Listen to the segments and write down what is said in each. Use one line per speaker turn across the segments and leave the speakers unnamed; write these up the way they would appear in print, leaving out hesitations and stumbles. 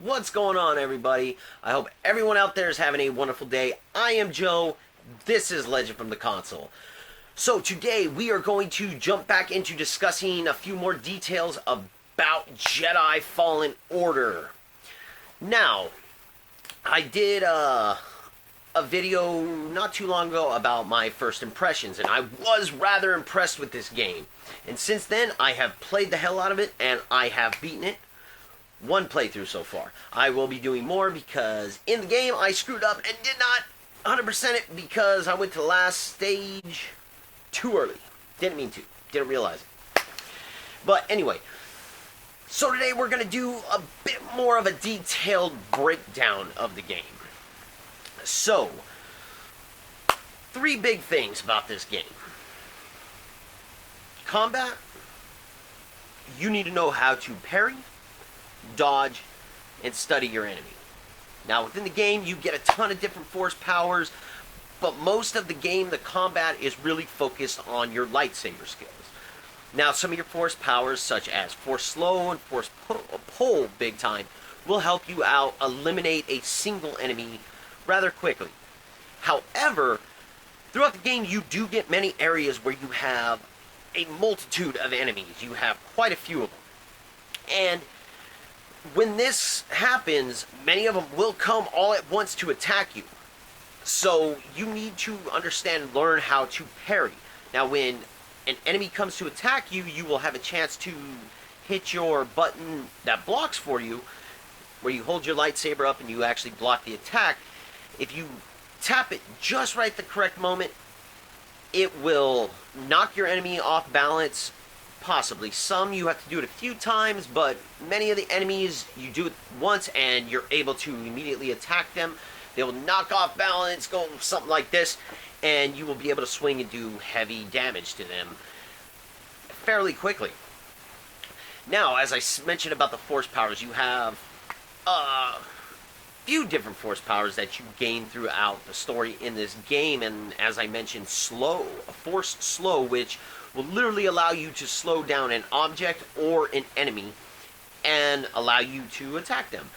What's going on, everybody? I hope everyone out there is having a wonderful day. I am Joe. This is Legend from the Console. So today we are going to jump back into discussing a few more details about Jedi Fallen Order. Now, I did a video not too long ago about my first impressions, and I was rather impressed with this game. And since then, I have played the hell out of it, and I have beaten it. One playthrough so far. I will be doing more because in the game I screwed up and did not 100% it because I went to the last stage too early. Didn't mean to. Didn't realize it. But anyway, so today we're going to do a bit more of a detailed breakdown of the game. So, 3 big things about this game. Combat. You need to know how to parry, dodge, and study your enemy. Now, within the game, you get a ton of different force powers, but most of the game, the combat is really focused on your lightsaber skills. Now, some of your force powers, such as force slow and force pull big time, will help you out eliminate a single enemy rather quickly. However, throughout the game, you do get many areas where you have a multitude of enemies. You have quite a few of them. And when this happens, many of them will come all at once to attack you. So you need to understand and learn how to parry. Now, when an enemy comes to attack you, you will have a chance to hit your button that blocks for you, where you hold your lightsaber up and you actually block the attack. If you tap it just right at the correct moment, it will knock your enemy off balance. Possibly. Some you have to do it a few times, but many of the enemies you do it once and you're able to immediately attack them. They will knock off balance, go something like this, and you will be able to swing and do heavy damage to them fairly quickly. Now, as I mentioned about the force powers, you have a few different force powers that you gain throughout the story in this game, and as I mentioned, force slow, which will literally allow you to slow down an object or an enemy and allow you to attack them.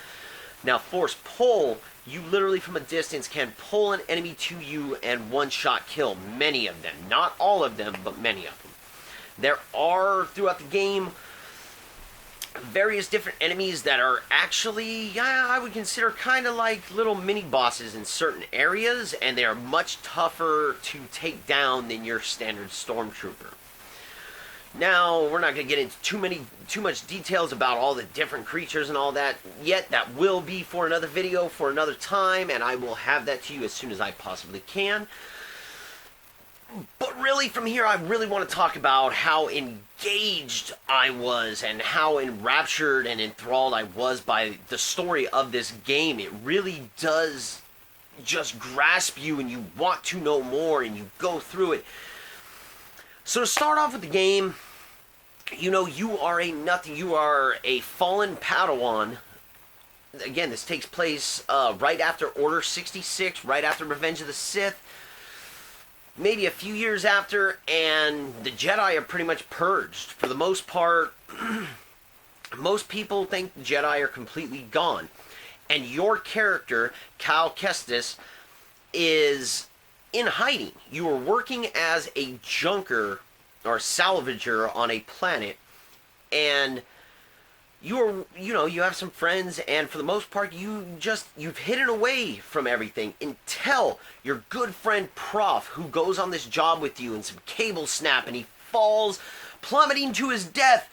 Now, force pull, you literally from a distance can pull an enemy to you and one-shot kill many of them. Not all of them, but many of them. There are, throughout the game, various different enemies that are actually, I would consider kind of like little mini-bosses in certain areas, and they are much tougher to take down than your standard stormtrooper. Now, we're not going to get into too much details about all the different creatures and all that yet. That will be for another video for another time, and I will have that to you as soon as I possibly can. But really, from here, I really want to talk about how engaged I was and how enraptured and enthralled I was by the story of this game. It really does just grasp you, and you want to know more, and you go through it. So to start off with the game, you know, you are a nothing. You are a fallen Padawan. Again, this takes place right after Order 66, right after Revenge of the Sith. Maybe a few years after, and the Jedi are pretty much purged. For the most part, most people think the Jedi are completely gone. And your character, Cal Kestis, is in hiding. You are working as a junker or salvager on a planet, and you have some friends, and for the most part, you've hidden away from everything until your good friend Prof, who goes on this job with you, and some cables snap, and he falls, plummeting to his death,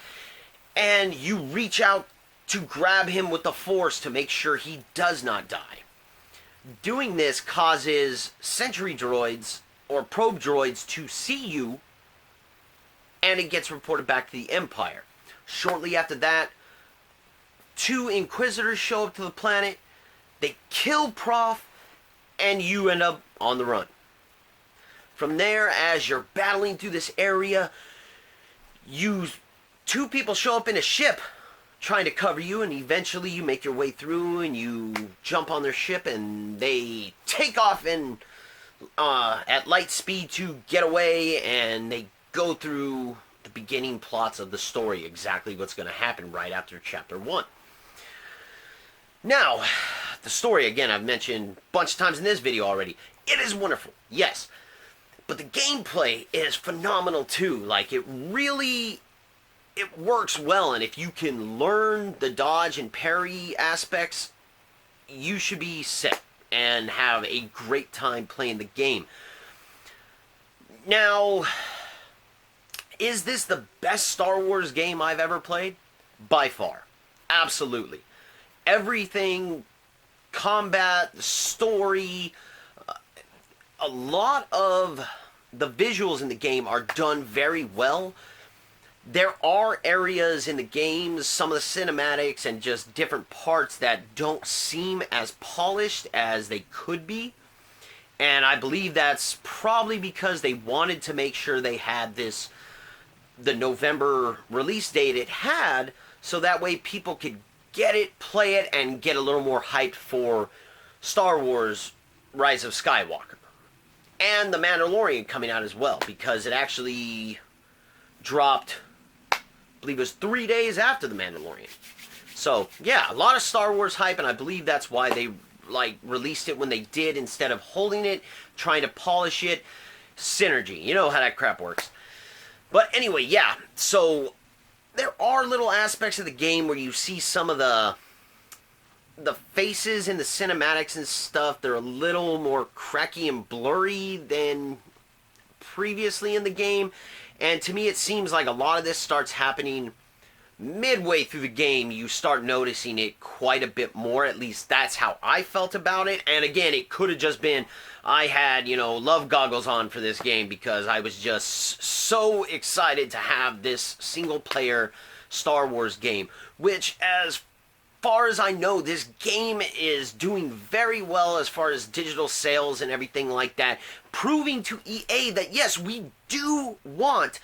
and you reach out to grab him with the Force to make sure he does not die. Doing this causes sentry droids or probe droids to see you, and it gets reported back to the Empire. Shortly after that, 2 Inquisitors show up to the planet, they kill Prof, and you end up on the run. From there, as you're battling through this area, 2 people show up in a ship trying to cover you, and eventually you make your way through and you jump on their ship, and they take off at light speed to get away, and they go through the beginning plots of the story, exactly what's going to happen right after Chapter 1. Now, the story, again, I've mentioned a bunch of times in this video already. It is wonderful, yes. But the gameplay is phenomenal too. Like, it works well, and if you can learn the dodge and parry aspects, you should be set and have a great time playing the game. Now, is this the best Star Wars game I've ever played? By far. Absolutely. Everything, combat, the story, a lot of the visuals in the game are done very well. There are areas in the games, some of the cinematics and just different parts that don't seem as polished as they could be. And I believe that's probably because they wanted to make sure they had the November release date it had, so that way people could get it, play it, and get a little more hyped for Star Wars Rise of Skywalker. And The Mandalorian coming out as well, because it actually dropped, I believe it was 3 days after The Mandalorian. So, yeah, a lot of Star Wars hype, and I believe that's why they released it when they did, instead of holding it, trying to polish it. Synergy. You know how that crap works. But anyway, yeah, so there are little aspects of the game where you see some of the faces in the cinematics and stuff. They're a little more cracky and blurry than previously in the game. And to me, it seems like a lot of this starts happening midway through the game. You start noticing it quite a bit more. At least that's how I felt about it. And again, it could have just been I had, love goggles on for this game because I was just so excited to have this single-player Star Wars game, which, as far as I know, this game is doing very well as far as digital sales and everything like that, proving to EA that, yes, we do want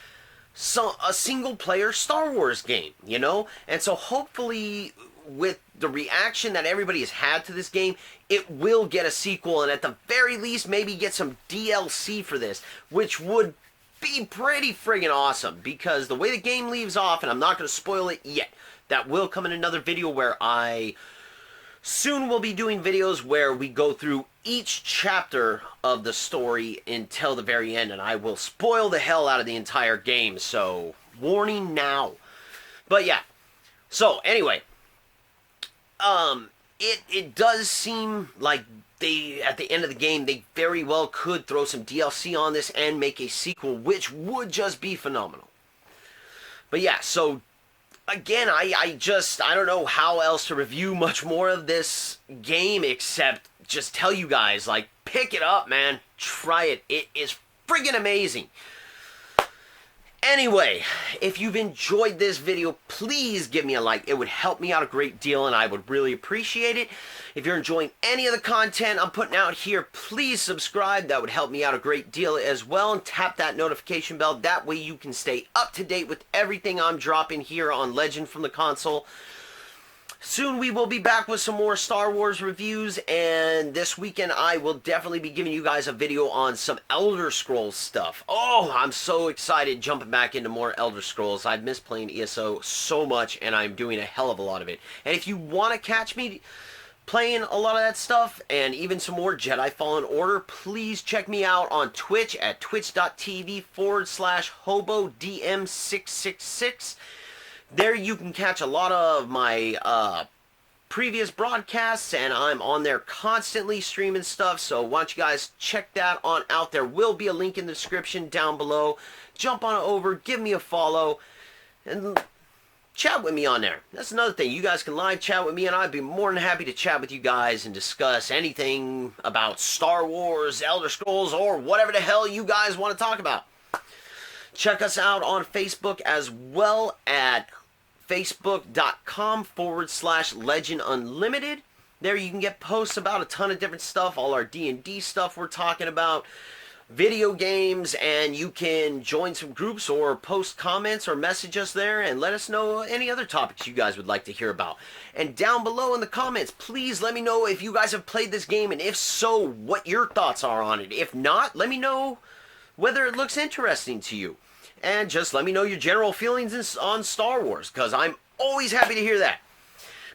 a single-player Star Wars game, And so hopefully, with the reaction that everybody has had to this game, it will get a sequel, and at the very least, maybe get some DLC for this, which would be pretty friggin' awesome, because the way the game leaves off, and I'm not going to spoil it yet, that will come in another video where I soon will be doing videos where we go through each chapter of the story until the very end, and I will spoil the hell out of the entire game, so warning now. But yeah, so anyway, it does seem like they, at the end of the game, they very well could throw some DLC on this and make a sequel, which would just be phenomenal. But yeah, so again, I don't know how else to review much more of this game except just tell you guys, pick it up, man. Try it. It is friggin' amazing. Anyway, if you've enjoyed this video, please give me a like. It would help me out a great deal, and I would really appreciate it. If you're enjoying any of the content I'm putting out here, please subscribe. That would help me out a great deal as well. And tap that notification bell. That way you can stay up to date with everything I'm dropping here on Legend from the Console. Soon we will be back with some more Star Wars reviews, and this weekend I will definitely be giving you guys a video on some Elder Scrolls stuff. Oh, I'm so excited jumping back into more Elder Scrolls. I've missed playing ESO so much, and I'm doing a hell of a lot of it. And if you want to catch me playing a lot of that stuff, and even some more Jedi Fallen Order, please check me out on Twitch at twitch.tv/HoboDM666. There you can catch a lot of my previous broadcasts, and I'm on there constantly streaming stuff, so why don't you guys check that on out. There will be a link in the description down below. Jump on over, give me a follow, and chat with me on there. That's another thing. You guys can live chat with me, and I'd be more than happy to chat with you guys and discuss anything about Star Wars, Elder Scrolls, or whatever the hell you guys want to talk about. Check us out on Facebook as well at facebook.com/LegendUnlimited. There you can get posts about a ton of different stuff, all our D&D stuff we're talking about, video games, and you can join some groups or post comments or message us there and let us know any other topics you guys would like to hear about. And down below in the comments, please let me know if you guys have played this game, and if so, what your thoughts are on it. If not, let me know whether it looks interesting to you. And just let me know your general feelings on Star Wars, because I'm always happy to hear that.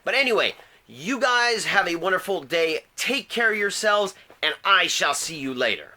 But anyway, You guys have a wonderful day. Take care of yourselves, and I shall see you later.